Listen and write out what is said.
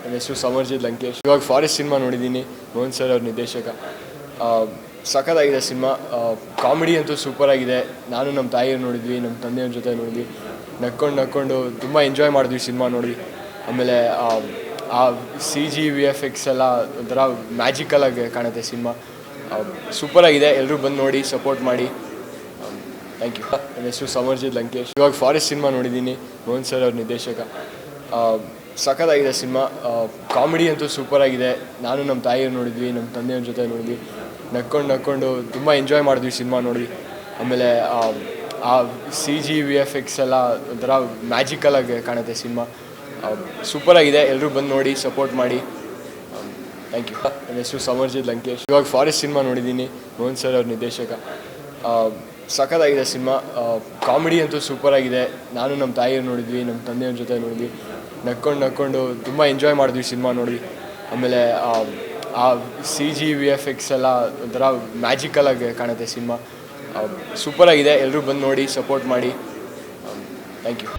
ನನ್ನ ಹೆಸರು ಸಮರ್ಜಿತ್ ಲಂಕೇಶ್. ಇವಾಗ ಫಾರೆಸ್ಟ್ ಸಿನಿಮಾ ನೋಡಿದ್ದೀನಿ, ಮೋಹನ್ ಸರ್ ಅವ್ರ ನಿರ್ದೇಶಕ. ಸಖತ್ತಾಗಿದೆ ಸಿನಿಮಾ. ಕಾಮಿಡಿ ಅಂತೂ ಸೂಪರಾಗಿದೆ. ನಾನು ನಮ್ಮ ತಾಯಿಯವ್ರು ನೋಡಿದ್ವಿ, ನಮ್ಮ ತಂದೆಯವ್ರ ಜೊತೆ ನೋಡಿದ್ವಿ. ನಕ್ಕೊಂಡು ತುಂಬ ಎಂಜಾಯ್ ಮಾಡಿದ್ವಿ ಸಿನಿಮಾ ನೋಡಿ. ಆಮೇಲೆ ಆ CG VFX ಎಲ್ಲ ಒಂಥರ ಮ್ಯಾಜಿಕಲಾಗಿ ಕಾಣುತ್ತೆ ಸಿನಿಮಾ. ಸೂಪರಾಗಿದೆ. ಎಲ್ಲರೂ ಬಂದು ನೋಡಿ, ಸಪೋರ್ಟ್ ಮಾಡಿ. Thank you. ನನ್ನ ಹೆಸರು ಸಮರ್ಜಿತ್ ಲಂಕೇಶ್. ಇವಾಗ ಫಾರೆಸ್ಟ್ ಸಿನಿಮಾ ನೋಡಿದ್ದೀನಿ, ಮೋಹನ್ ಸರ್ ಅವ್ರ ನಿರ್ದೇಶಕ. ಸಖತ್ತಾಗಿದೆ ಸಿನಿಮಾ. ಕಾಮಿಡಿ ಅಂತೂ ಸೂಪರಾಗಿದೆ. ನಾನು ನಮ್ಮ ತಾಯಿಯವ್ರು ನೋಡಿದ್ವಿ, ನಮ್ಮ ತಂದೆಯವ್ರ ಜೊತೆ ನೋಡಿದ್ವಿ. ನಕ್ಕೊಂಡು ತುಂಬ ಎಂಜಾಯ್ ಮಾಡಿದ್ವಿ ಸಿನಿಮಾ ನೋಡಿ. ಆಮೇಲೆ ಆ CG VFX ಎಲ್ಲ ಒಂಥರ ಮ್ಯಾಜಿಕಲಾಗಿ ಕಾಣುತ್ತೆ ಸಿನಿಮಾ. ಸೂಪರಾಗಿದೆ. ಎಲ್ಲರೂ ಬಂದು ನೋಡಿ, ಸಪೋರ್ಟ್ ಮಾಡಿ. Thank you. ನನ್ನ ಹೆಸರು ಸಮರ್ಜಿತ್ ಲಂಕೇಶ್. ಇವಾಗ ಫಾರೆಸ್ಟ್ ಸಿನಿಮಾ ನೋಡಿದ್ದೀನಿ, ಮೋಹನ್ ಸರ್ ಅವ್ರ ನಿರ್ದೇಶಕ. ಸಖತ್ತಾಗಿದೆ ಸಿನಿಮಾ. ಕಾಮಿಡಿ ಅಂತೂ ಸೂಪರಾಗಿದೆ. ನಾನು ನಮ್ಮ ತಾಯಿಯವ್ರು ನೋಡಿದ್ವಿ, ನಮ್ಮ ತಂದೆಯವ್ರ ಜೊತೆ ನೋಡಿದ್ವಿ. ನಕ್ಕೊಂಡು ತುಂಬ ಎಂಜಾಯ್ ಮಾಡಿದ್ವಿ ಸಿನಿಮಾ ನೋಡಿ. ಆಮೇಲೆ ಆ CG VFX ಎಲ್ಲ ಒಂಥರ ಮ್ಯಾಜಿಕಲಾಗಿ ಕಾಣುತ್ತೆ ಸಿನಿಮಾ. ಸೂಪರಾಗಿದೆ. ಎಲ್ಲರೂ ಬಂದು ನೋಡಿ, ಸಪೋರ್ಟ್ ಮಾಡಿ. Thank you.